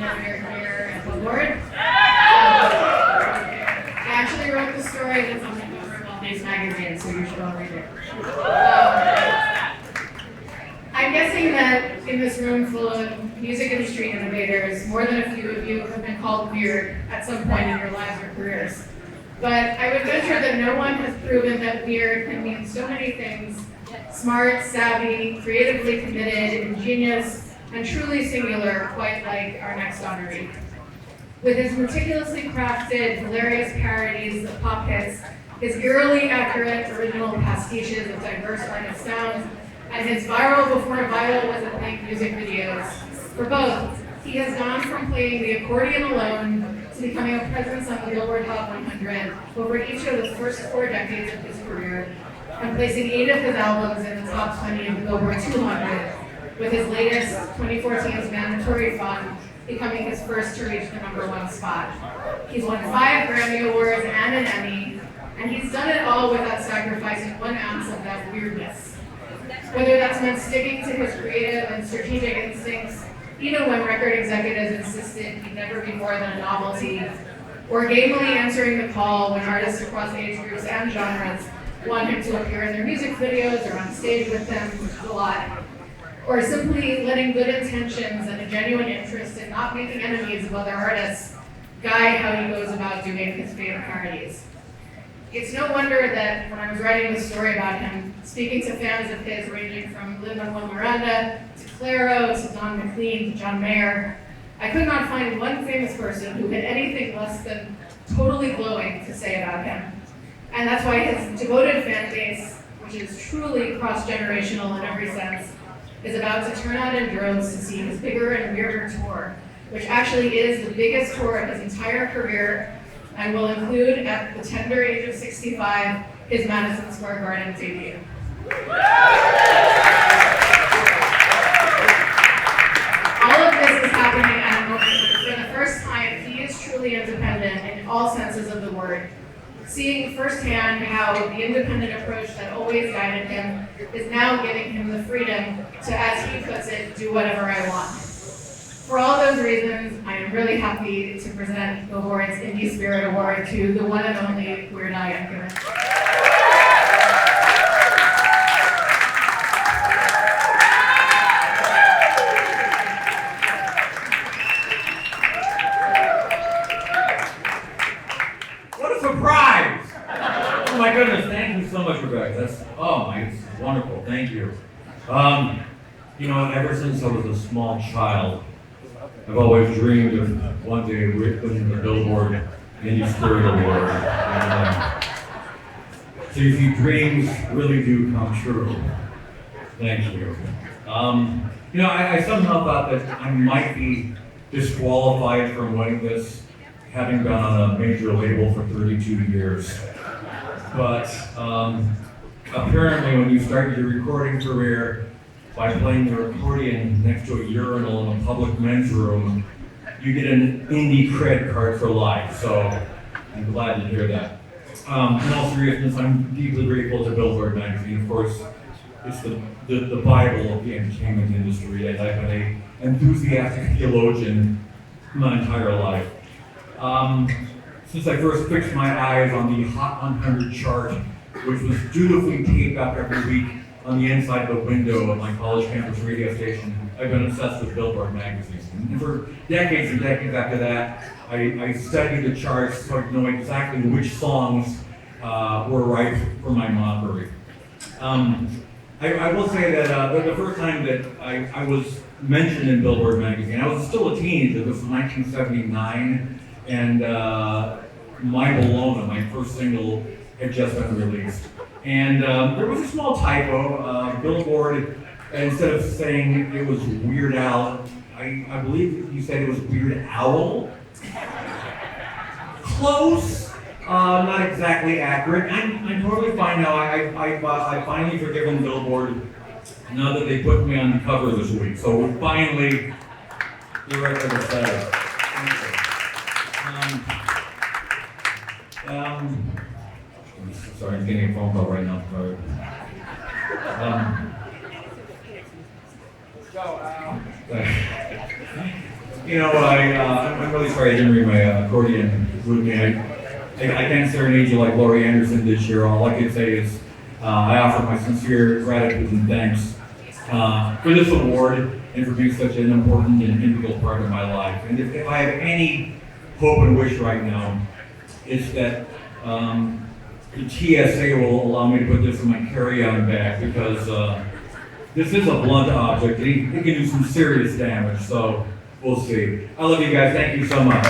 end of your career at Billboard. I actually wrote the story that's on the cover of all these magazines, so you should all read it. I'm guessing that in this room full of music industry innovators, more than a few of you have been called weird at some point in your lives or careers. But I would venture that no one has proven that weird can mean so many things: smart, savvy, creatively committed, ingenious, and truly singular, quite like our next honoree. With his meticulously crafted, hilarious parodies of pop hits, his eerily accurate original pastiches of diverse artist sounds, and his viral before viral was a thing music videos. For both, he has gone from playing the accordion alone to becoming a presence on the Billboard Hot 100 over each of the first 4 decades of his career, and placing 8 of his albums in the top 20 of the Billboard 200, with his latest 2014's Mandatory Fun becoming his first to reach the #1 spot. He's won 5 Grammy Awards and an Emmy, and he's done it all without sacrificing 1 ounce of that weirdness. Whether that's meant sticking to his creative and strategic instincts, even when record executives insisted he'd never be more than a novelty, or gamely answering the call when artists across age groups and genres want him to appear in their music videos or on stage with them, which is a lot, or simply letting good intentions and a genuine interest in not making enemies of other artists guide how he goes about doing his favorite parodies. It's no wonder that when I was writing this story about him, speaking to fans of his ranging from Lin-Manuel Miranda to Clairo to Don McLean to John Mayer, I could not find one famous person who had anything less than totally glowing to say about him. And that's why his devoted fan base, which is truly cross-generational in every sense, is about to turn out in droves to see his bigger and weirder tour, which actually is the biggest tour of his entire career and will include, at the tender age of 65, his Madison Square Garden debut. All of this is happening at a moment when, for the first time, he is truly independent in all senses of the word, seeing firsthand how the independent approach that always guided him is now giving him the freedom to, as he puts it, do whatever I want. For all those reasons, I am really happy to present Billboard's Indie Spirit Award to the one and only Weird Al Yankovic. What a surprise! Oh my goodness, thank you so much, Rebecca. That's it's wonderful. Thank you. Ever since I was a small child, I've always dreamed of one day winning the Billboard Indie Spirit Award. So your dreams really do come true. Thank you. I somehow thought that I might be disqualified from winning this, having been on a major label for 32 years. But apparently when you start your recording career by playing the accordion next to a urinal in a public men's room, you get an indie cred card for life, so I'm glad to hear that. In all seriousness, I'm deeply grateful to Billboard magazine. Of course, it's the Bible of the entertainment industry, and I've been an enthusiastic theologian my entire life. Since I first fixed my eyes on the Hot 100 chart, which was dutifully taped up every week on the inside of the window of my college campus radio station, I've been obsessed with Billboard magazine. And for decades and decades after that, I studied the charts so I could know exactly which songs were ripe for my mockery. I will say that the first time that I was mentioned in Billboard magazine, I was still a teenager. This was 1979, and My Bologna, my first single, had just been released. And there was a small typo. Billboard, instead of saying it was Weird Al, I believe you said it was Weird Owl. Close, not exactly accurate. I'm totally fine now. I finally forgiven Billboard now that they put me on the cover this week. So finally, the record is settled. Sorry, I'm getting a phone call right now. Sorry. Let's go, Al. I'm really sorry I didn't bring my accordion with me. I can't serenade you like Laurie Anderson this year. All I can say is I offer my sincere gratitude and thanks for this award and for being such an important and integral part of my life. And if I have any hope and wish right now, it's that the TSA will allow me to put this in my carry-on bag because this is a blunt object. It can do some serious damage, so we'll see. I love you guys. Thank you so much.